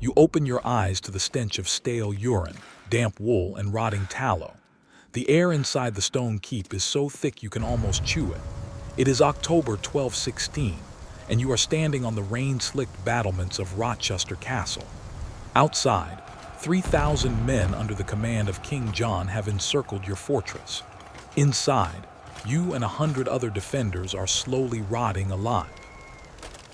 You open your eyes to the stench of stale urine, damp wool, and rotting tallow. The air inside the stone keep is so thick you can almost chew it. It is October 1216, and you are standing on the rain-slicked battlements of Rochester Castle. Outside, 3,000 men under the command of King John have encircled your fortress. Inside, you and 100 other defenders are slowly rotting alive.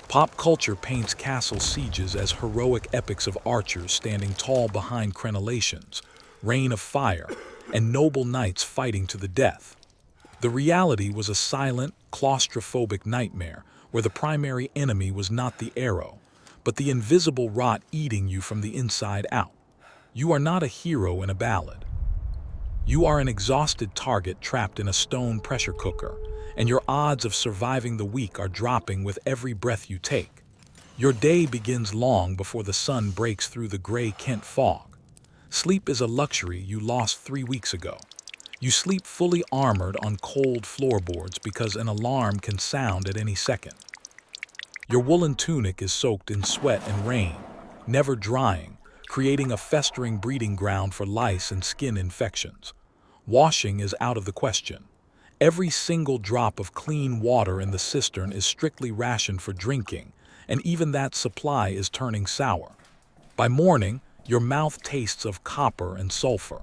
Pop culture paints castle sieges as heroic epics of archers standing tall behind crenellations, rain of fire, and noble knights fighting to the death. The reality was a silent, claustrophobic nightmare where the primary enemy was not the arrow, but the invisible rot eating you from the inside out. You are not a hero in a ballad. You are an exhausted target trapped in a stone pressure cooker, and your odds of surviving the week are dropping with every breath you take. Your day begins long before the sun breaks through the gray Kent fog. Sleep is a luxury you lost 3 weeks ago. You sleep fully armored on cold floorboards because an alarm can sound at any second. Your woolen tunic is soaked in sweat and rain, never drying, creating a festering breeding ground for lice and skin infections. Washing is out of the question. Every single drop of clean water in the cistern is strictly rationed for drinking, and even that supply is turning sour. By morning, your mouth tastes of copper and sulfur.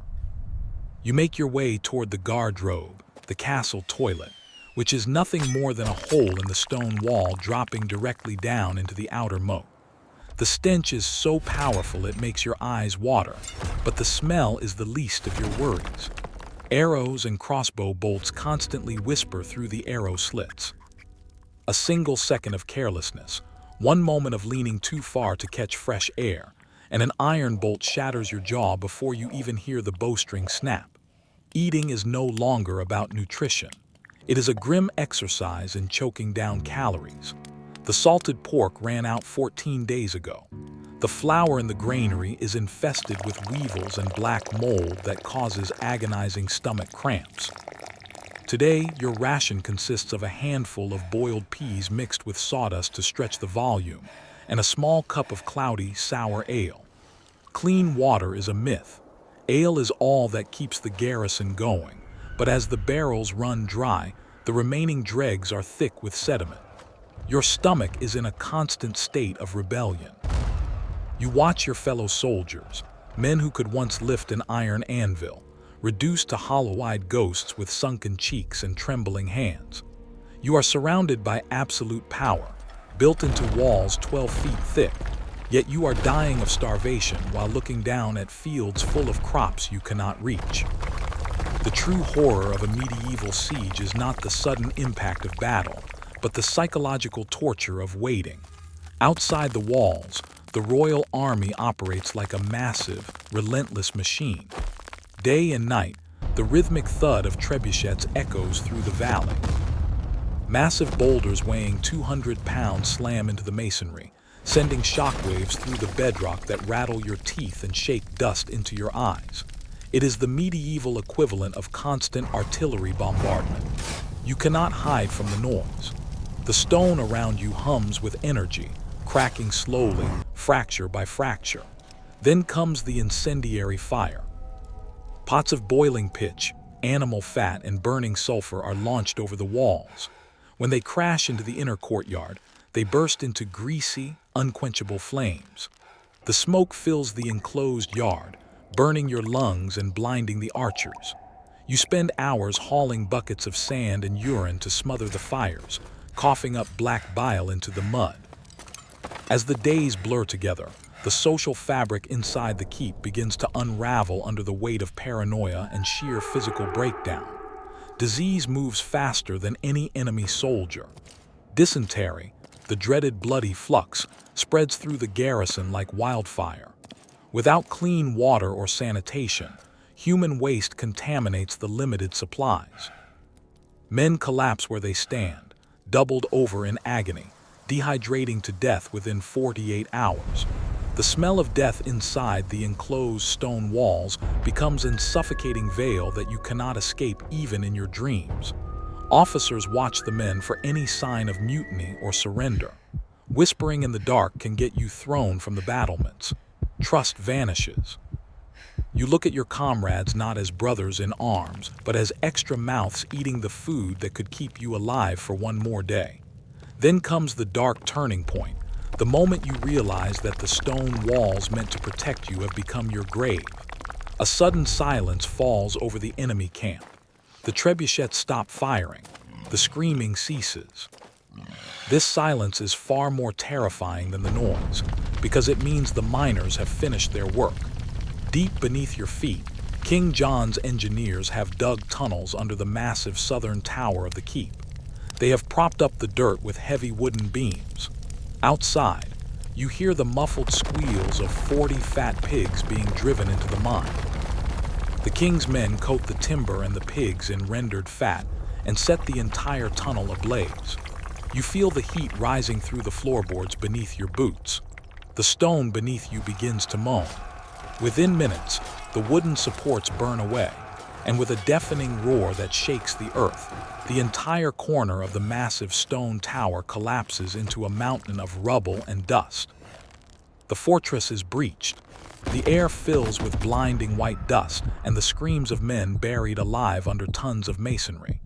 You make your way toward the guardrobe, the castle toilet, which is nothing more than a hole in the stone wall dropping directly down into the outer moat. The stench is so powerful it makes your eyes water, but the smell is the least of your worries. Arrows and crossbow bolts constantly whisper through the arrow slits. A single second of carelessness, one moment of leaning too far to catch fresh air, and an iron bolt shatters your jaw before you even hear the bowstring snap. Eating is no longer about nutrition. It is a grim exercise in choking down calories. The salted pork ran out 14 days ago. The flour in the granary is infested with weevils and black mold that causes agonizing stomach cramps. Today, your ration consists of a handful of boiled peas mixed with sawdust to stretch the volume, and a small cup of cloudy, sour ale. Clean water is a myth. Ale is all that keeps the garrison going, but as the barrels run dry, the remaining dregs are thick with sediment. Your stomach is in a constant state of rebellion. You watch your fellow soldiers, men who could once lift an iron anvil, reduced to hollow-eyed ghosts with sunken cheeks and trembling hands. You are surrounded by absolute power, built into walls 12 feet thick, yet you are dying of starvation while looking down at fields full of crops you cannot reach. The true horror of a medieval siege is not the sudden impact of battle, but the psychological torture of waiting. Outside the walls, the royal army operates like a massive, relentless machine. Day and night, the rhythmic thud of trebuchets echoes through the valley. Massive boulders weighing 200 pounds slam into the masonry, sending shockwaves through the bedrock that rattle your teeth and shake dust into your eyes. It is the medieval equivalent of constant artillery bombardment. You cannot hide from the noise. The stone around you hums with energy, cracking slowly, fracture by fracture. Then comes the incendiary fire. Pots of boiling pitch, animal fat, and burning sulfur are launched over the walls. When they crash into the inner courtyard, they burst into greasy, unquenchable flames. The smoke fills the enclosed yard, burning your lungs and blinding the archers. You spend hours hauling buckets of sand and urine to smother the fires, coughing up black bile into the mud. As the days blur together, the social fabric inside the keep begins to unravel under the weight of paranoia and sheer physical breakdown. Disease moves faster than any enemy soldier. Dysentery, the dreaded bloody flux, spreads through the garrison like wildfire. Without clean water or sanitation, human waste contaminates the limited supplies. Men collapse where they stand, doubled over in agony, dehydrating to death within 48 hours. The smell of death inside the enclosed stone walls becomes a suffocating veil that you cannot escape even in your dreams. Officers watch the men for any sign of mutiny or surrender. Whispering in the dark can get you thrown from the battlements. Trust vanishes. You look at your comrades not as brothers in arms, but as extra mouths eating the food that could keep you alive for one more day. Then comes the dark turning point, the moment you realize that the stone walls meant to protect you have become your grave. A sudden silence falls over the enemy camp. The trebuchets stop firing. The screaming ceases. This silence is far more terrifying than the noise, because it means the miners have finished their work. Deep beneath your feet, King John's engineers have dug tunnels under the massive southern tower of the keep. They have propped up the dirt with heavy wooden beams. Outside, you hear the muffled squeals of 40 fat pigs being driven into the mine. The king's men coat the timber and the pigs in rendered fat and set the entire tunnel ablaze. You feel the heat rising through the floorboards beneath your boots. The stone beneath you begins to moan. Within minutes, the wooden supports burn away, and with a deafening roar that shakes the earth, the entire corner of the massive stone tower collapses into a mountain of rubble and dust. The fortress is breached. The air fills with blinding white dust and the screams of men buried alive under tons of masonry.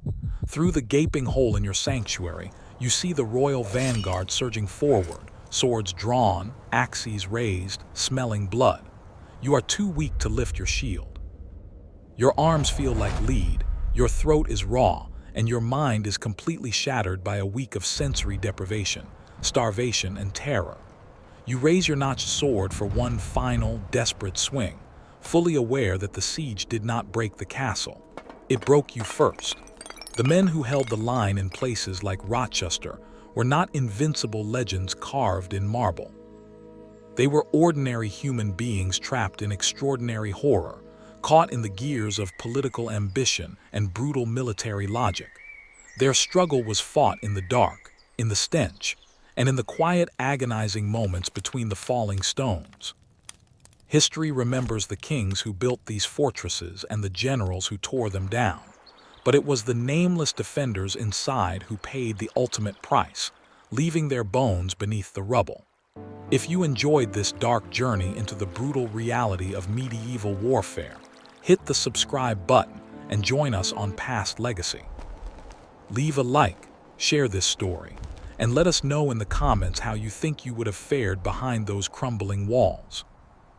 Through the gaping hole in your sanctuary, you see the royal vanguard surging forward, swords drawn, axes raised, smelling blood. You are too weak to lift your shield. Your arms feel like lead, your throat is raw, and your mind is completely shattered by a week of sensory deprivation, starvation, and terror. You raise your notched sword for one final, desperate swing, fully aware that the siege did not break the castle. It broke you first. The men who held the line in places like Rochester were not invincible legends carved in marble. They were ordinary human beings trapped in extraordinary horror, caught in the gears of political ambition and brutal military logic. Their struggle was fought in the dark, in the stench, and in the quiet, agonizing moments between the falling stones. History remembers the kings who built these fortresses and the generals who tore them down, but it was the nameless defenders inside who paid the ultimate price, leaving their bones beneath the rubble. If you enjoyed this dark journey into the brutal reality of medieval warfare, hit the subscribe button and join us on Past Legacy. Leave a like, share this story, and let us know in the comments how you think you would have fared behind those crumbling walls.